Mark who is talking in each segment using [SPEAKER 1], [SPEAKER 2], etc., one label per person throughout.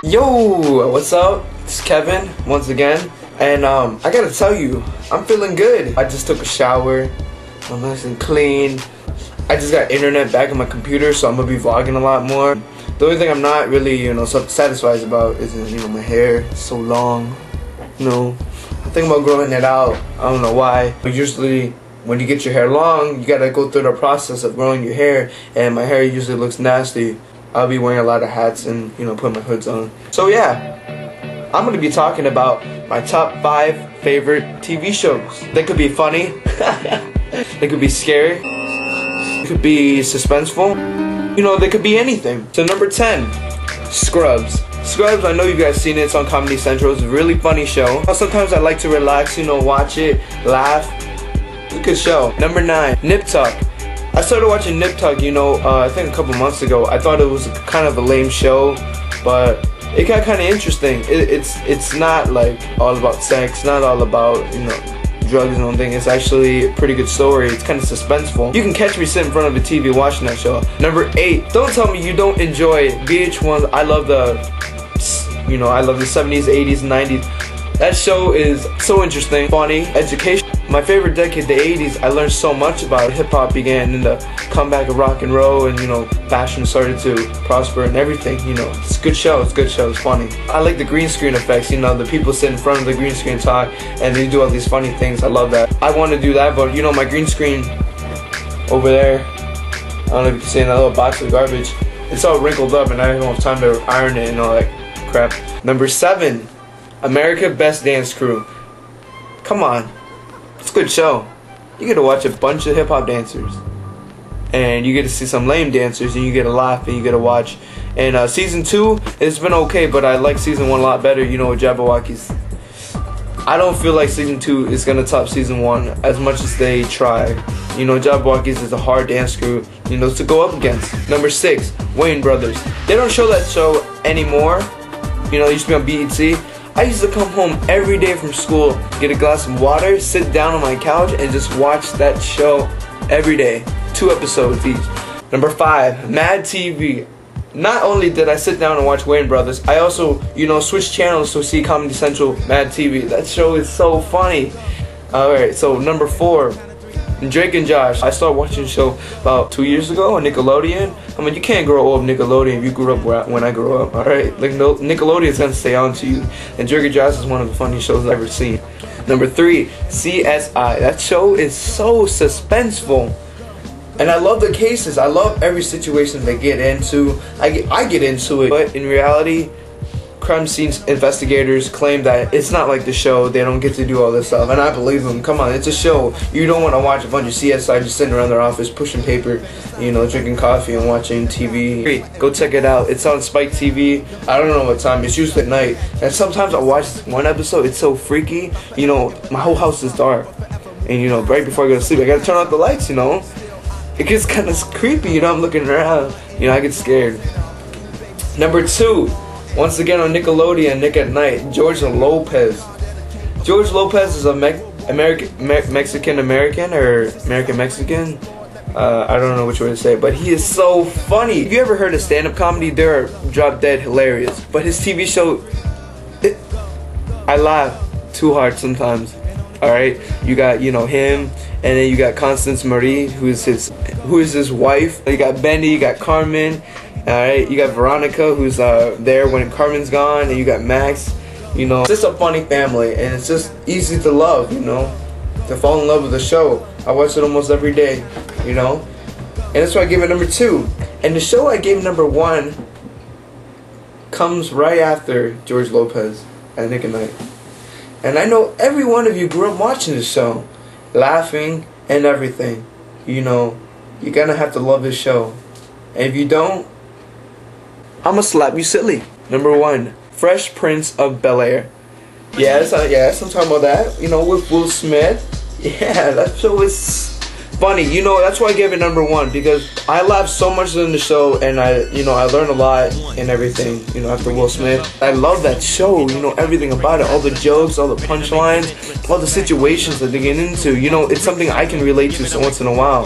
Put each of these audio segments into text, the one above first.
[SPEAKER 1] Yo, what's up? It's Kevin once again, and I gotta tell you, I'm feeling good. I just took a shower. I'm nice and clean. I just got internet back on my computer, so I'm gonna be vlogging a lot more. The only thing I'm not really, so satisfied about is, my hair. It's so long. I think about growing it out. I don't know why. But usually, when you get your hair long, you gotta go through the process of growing your hair, and my hair usually looks nasty. I'll be wearing a lot of hats and, putting my hoods on. So yeah, I'm gonna be talking about my top 5 favorite TV shows. They could be funny. They could be scary. They could be suspenseful. They could be anything. So number 10, Scrubs. Scrubs, I know you guys seen it. It's on Comedy Central. It's a really funny show. Sometimes I like to relax, watch it, laugh. It's a good show. Number 9, Nip Tuck. I started watching Nip Tuck, I think a couple months ago. I thought it was kind of a lame show, but it got kind of interesting. It's not like all about sex, not all about, drugs and all thing. It's actually a pretty good story. It's kind of suspenseful. You can catch me sitting in front of the TV watching that show. Number 8, don't tell me you don't enjoy VH1. I love the 70s, 80s, 90s. That show is so interesting, funny, educational. My favorite decade, the 80s, I learned so much about hip-hop began in the comeback of rock and roll, and fashion started to prosper and everything. It's a good show, it's funny. I like the green screen effects, the people sit in front of the green screen talk and they do all these funny things. I love that. I want to do that, but my green screen over there, I don't know if you can see in that little box of garbage, it's all wrinkled up and I don't have time to iron it and all that crap. Number 7, America Best Dance Crew. Come on. It's a good show. You get to watch a bunch of hip-hop dancers, and you get to see some lame dancers, and you get to laugh, and you get to watch. And season 2, it's been okay, but I like season 1 a lot better. With Jabbawockeez. I don't feel like season 2 is gonna top season 1 as much as they try. Jabbawockeez is a hard dance crew, to go up against. Number 6, Wayans Brothers. They don't show that show anymore. It used to be on BET. I used to come home every day from school, get a glass of water, sit down on my couch, and just watch that show every day. 2 episodes each. Number 5, Mad TV. Not only did I sit down and watch Wayans Brothers, I also, switched channels to see Comedy Central Mad TV. That show is so funny. Alright, so number 4, Drake and Josh. I started watching the show about 2 years ago on Nickelodeon. You can't grow old Nickelodeon if you grew up when I grew up, alright? Like, Nickelodeon is going to stay on to you. And Drake and Josh is one of the funniest shows I've ever seen. Number 3, CSI. That show is so suspenseful. And I love the cases. I love every situation they get into. I get into it. But in reality, crime scene investigators claim that it's not like the show. They don't get to do all this stuff, and I believe them. Come on, it's a show. You don't want to watch a bunch of CSI just sitting around their office pushing paper, drinking coffee and watching TV. Go check it out. It's on Spike TV. I don't know what time. It's usually at night. And sometimes I watch one episode. It's so freaky. My whole house is dark, and right before I go to sleep, I gotta turn out the lights. It gets kind of creepy. I'm looking around. I get scared. Number 2. Once again on Nickelodeon, Nick at Night, George Lopez. George Lopez is a Mexican-American or American-Mexican. I don't know which way to say it, but he is so funny. If you ever heard of stand-up comedy, they're drop-dead hilarious. But his TV show, I laugh too hard sometimes. Alright? You got, him, and then you got Constance Marie, who is his wife. You got Benny, you got Carmen. Alright, you got Veronica, who's there when Carmen's gone, and you got Max. It's just a funny family, and it's just easy to love, to fall in love with the show. I watch it almost every day, and that's why I gave it number 2. And the show I gave number 1 comes right after George Lopez and Nick at Night. And I know every one of you grew up watching this show, laughing and everything. You're gonna have to love this show. And if you don't, I'ma slap you silly. Number 1, Fresh Prince of Bel-Air. Yes, I'm talking about that. With Will Smith. Yeah, that show is funny. That's why I gave it number 1, because I laughed so much in the show, and I learned a lot and everything, after Will Smith. I love that show, everything about it, all the jokes, all the punchlines, all the situations that they get into. You know, it's something I can relate to so once in a while.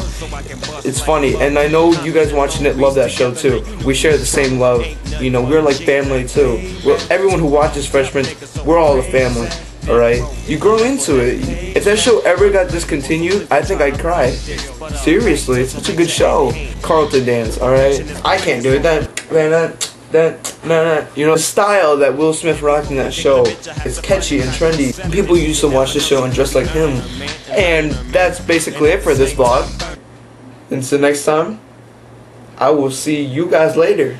[SPEAKER 1] It's funny, and I know you guys watching it love that show too. We share the same love. You know, we're like family too. Everyone who watches Freshman, we're all a family. Alright? You grow into it. If that show ever got discontinued, I think I'd cry. Seriously, it's such a good show. Carlton Dance, alright? I can't do it. You know, the style that Will Smith rocked in that show is catchy and trendy. People used to watch the show and dress like him. And that's basically it for this vlog. Until next time, I will see you guys later.